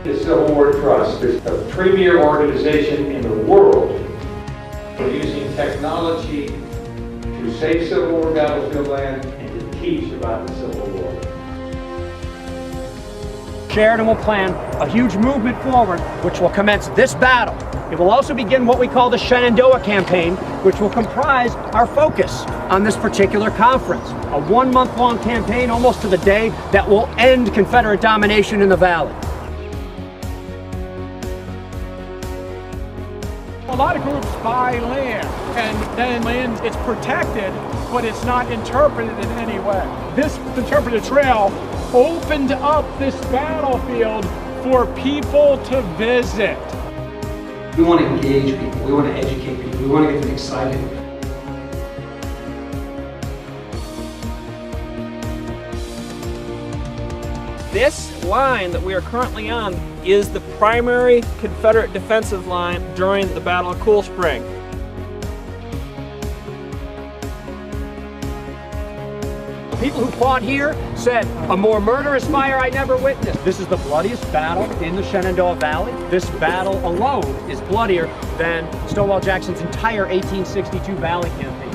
The Civil War Trust is the premier organization in the world for using technology to save Civil War battlefield land and to teach about the Civil War. Sheridan will plan a huge movement forward, which will commence this battle. It will also begin what we call the Shenandoah Campaign, which will comprise our focus on this particular conference. A 1-month-long campaign, almost to the day, that will end Confederate domination in the Valley. A lot of groups buy land, and then land is protected, but it's not interpreted in any way. This interpreted trail opened up this battlefield for people to visit. We want to engage people, we want to educate people, we want to get them excited. This line that we are currently on is the primary Confederate defensive line during the Battle of Cool Spring. People who fought here said, a more murderous fire I never witnessed. This is the bloodiest battle in the Shenandoah Valley. This battle alone is bloodier than Stonewall Jackson's entire 1862 Valley campaign.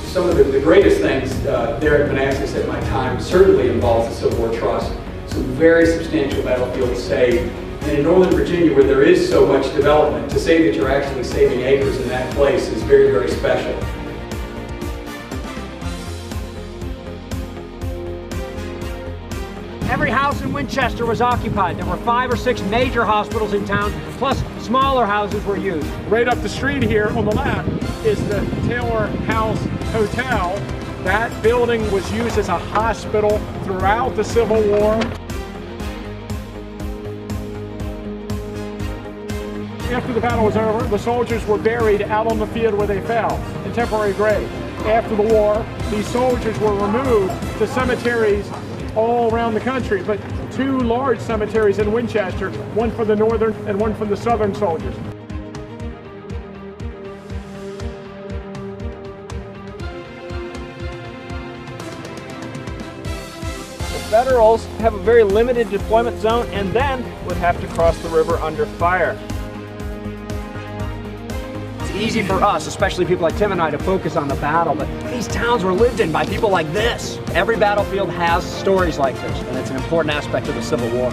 Some of the greatest things there at Manassas at my time certainly involves the Civil War Trust. Some very substantial battlefields saved. And in Northern Virginia, where there is so much development, to say that you're actually saving acres in that place is very, very special. Every house in Winchester was occupied. There were 5 or 6 major hospitals in town, plus smaller houses were used. Right up the street here on the left is the Taylor House Hotel. That building was used as a hospital throughout the Civil War. After the battle was over, the soldiers were buried out on the field where they fell, in temporary graves. After the war, these soldiers were removed to cemeteries all around the country, but 2 large cemeteries in Winchester, one for the northern and one for the southern soldiers. The Federals have a very limited deployment zone and then would have to cross the river under fire. It's easy for us, especially people like Tim and I, to focus on the battle, but these towns were lived in by people like this. Every battlefield has stories like this, and it's an important aspect of the Civil War.